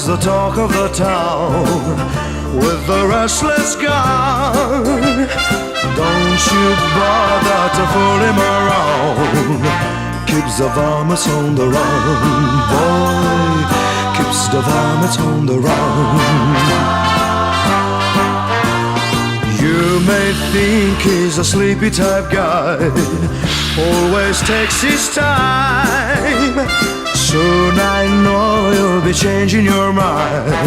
the talk of the town with the restless guy. Don't you bother to fool him around. Keeps the varmints on the run, boy. Keeps the varmints on the run. You may think he's a sleepy type guy, always takes his time. Soon I know you'll be changing your mind.